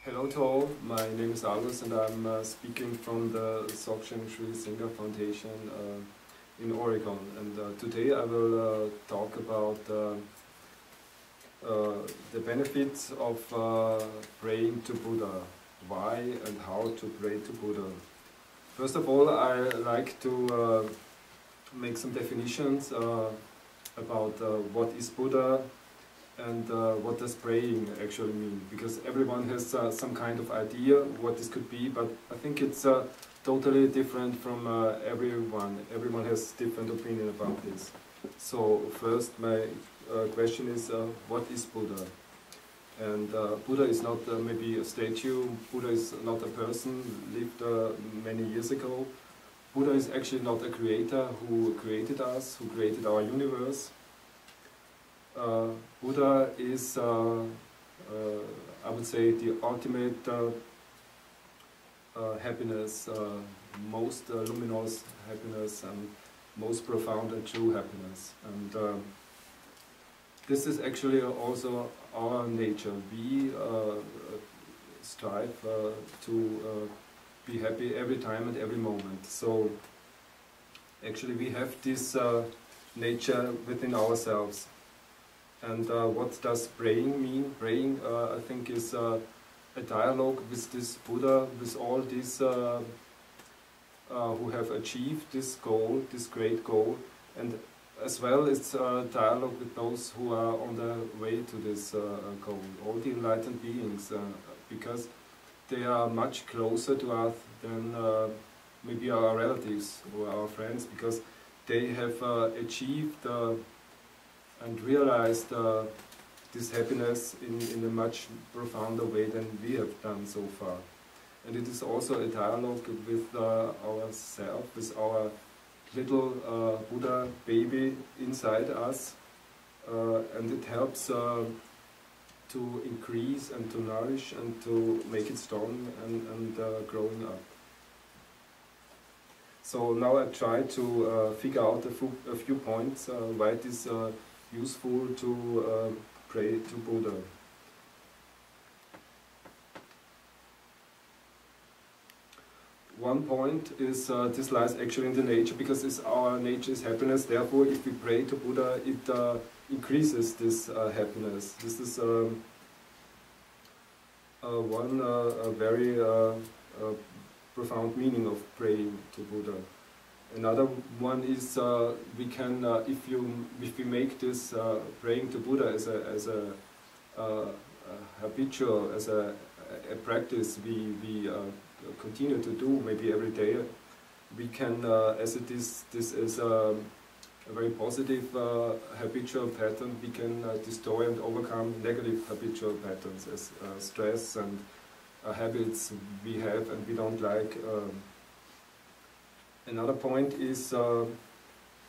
Hello to all, my name is Alois and I'm speaking from the Dzogchen Sri Singer Foundation in Oregon. And today I will talk about the benefits of praying to Buddha. Why and how to pray to Buddha. First of all, I like to make some definitions about what is Buddha and what does praying actually mean, because everyone has some kind of idea what this could be, but I think it's totally different from everyone. Everyone has different opinion about this. So first my question is, what is Buddha? And Buddha is not maybe a statue, Buddha is not a person, lived many years ago. Buddha is actually not a creator who created us, who created our universe. Buddha is, I would say, the ultimate happiness, most luminous happiness and most profound and true happiness. And this is actually also our nature. We strive to be happy every time and every moment. So actually we have this nature within ourselves. And what does praying mean? Praying, I think, is a dialogue with this Buddha, with all these who have achieved this goal, this great goal, and as well it's a dialogue with those who are on the way to this goal, all the enlightened beings, because they are much closer to us than maybe our relatives or our friends, because they have achieved and realized this happiness in a much profounder way than we have done so far. And it is also a dialogue with ourselves, with our little Buddha baby inside us, and it helps to increase and to nourish and to make it strong and growing up. So now I try to figure out a few points why it is useful to pray to Buddha. One point is this lies actually in the nature, because our nature is happiness. Therefore, if we pray to Buddha, it increases this happiness. This is one very profound meaning of praying to Buddha. Another one is we can, if we make this praying to Buddha as a habitual, as a practice we continue to do maybe every day, we can, as this is a very positive habitual pattern, we can destroy and overcome negative habitual patterns as stress and habits we have and we don't like. Another point is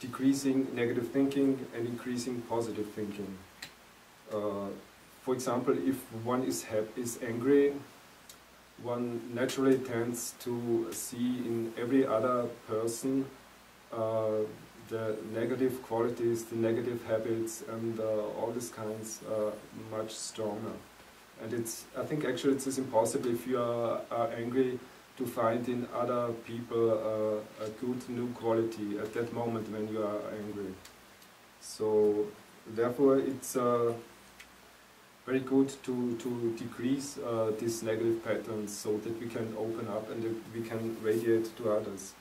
decreasing negative thinking and increasing positive thinking. For example, if one is angry, one naturally tends to see in every other person the negative qualities, the negative habits, and all these kinds much stronger. And I think actually it's impossible if you are angry to find in other people a good new quality at that moment when you are angry. So therefore it's very good to decrease these negative patterns so that we can open up and that we can radiate to others.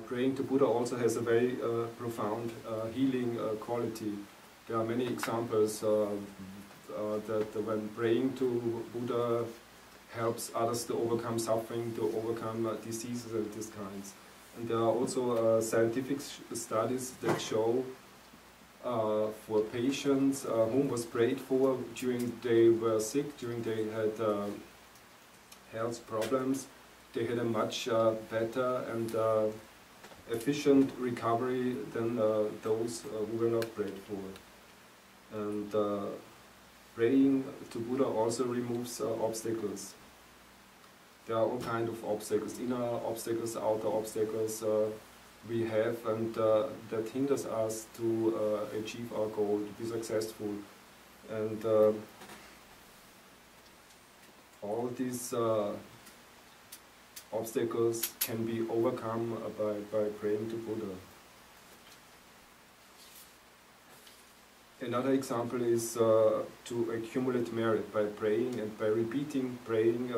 Praying to Buddha also has a very profound healing quality. There are many examples that when praying to Buddha helps others to overcome suffering, to overcome diseases and these kinds. And there are also scientific studies that show for patients whom was prayed for during they were sick, during they had health problems, they had a much better and efficient recovery than those who were not prayed for. And praying to Buddha also removes obstacles. There are all kinds of obstacles, inner obstacles, outer obstacles we have, and that hinders us to achieve our goal, to be successful. And all these obstacles can be overcome by praying to Buddha. Another example is to accumulate merit by praying, and by repeating praying.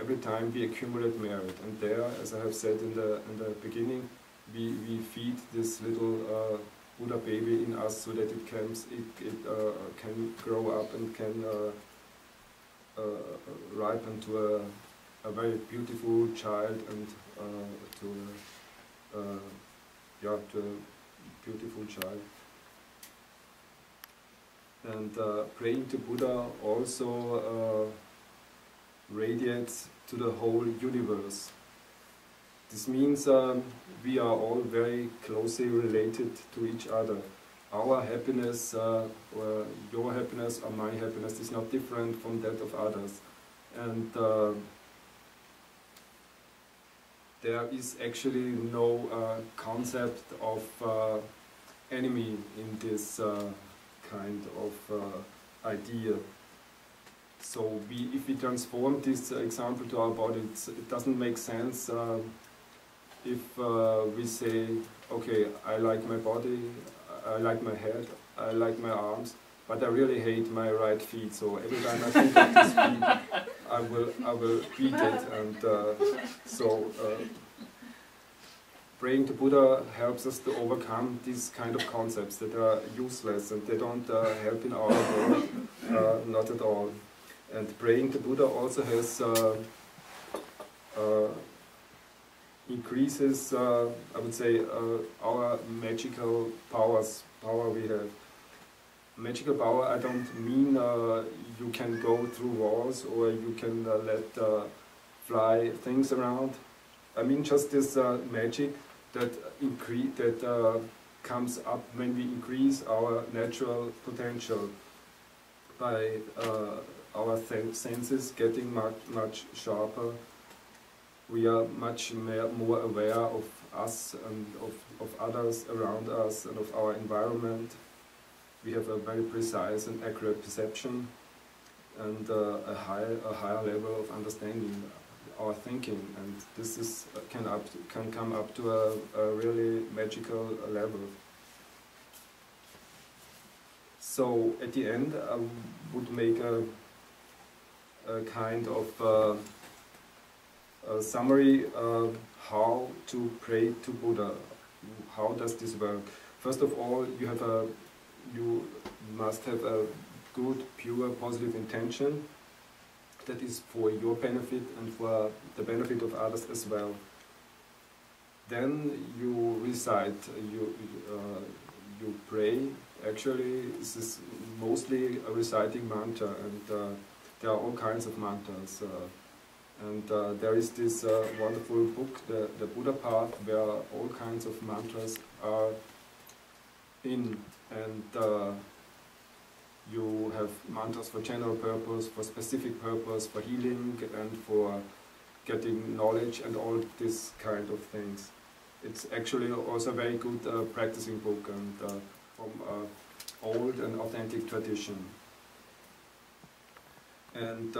Every time we accumulate merit, and there, as I have said in the beginning, we feed this little Buddha baby in us so that it can grow up and can ripen to a very beautiful child, and to a beautiful child. And praying to Buddha also radiates to the whole universe. This means we are all very closely related to each other. Our happiness, or your happiness or my happiness, is not different from that of others. And there is actually no concept of enemy in this kind of idea. So if we transform this example to our body, it doesn't make sense if we say, okay, I like my body, I like my head, I like my arms, but I really hate my right feet. So every time I think of this feet, I will beat it. And praying to Buddha helps us to overcome these kind of concepts that are useless and they don't help in our world, not at all. And praying to Buddha also has increases, I would say, our magical power we have. Magical power, I don't mean you can go through walls or you can let fly things around. I mean just this magic that comes up when we increase our natural potential by our senses getting much sharper. We are much more aware of us and of others around us and of our environment. We have a very precise and accurate perception and a higher level of understanding our thinking, and this can come up to a really magical level. So at the end, I would make a kind of a summary of how to pray to Buddha. How does this work? First of all, you must have a good, pure, positive intention that is for your benefit and for the benefit of others as well. Then you recite, you pray. Actually, this is mostly a reciting mantra, and there are all kinds of mantras. And there is this wonderful book, the Buddha Path, where all kinds of mantras are in, and you have mantras for general purpose, for specific purpose, for healing, and for getting knowledge, and all this kind of things. It's actually also a very good practicing book, and from old and authentic tradition. And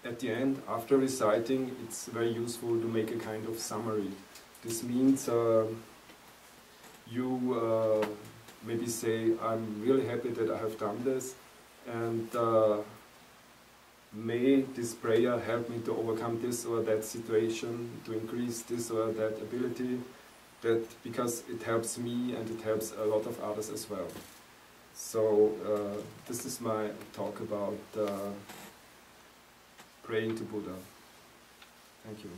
at the end, after reciting, it's very useful to make a kind of summary. This means you maybe say, I'm really happy that I have done this, and may this prayer help me to overcome this or that situation, to increase this or that ability, because it helps me and it helps a lot of others as well. So this is my talk about praying to Buddha. Thank you.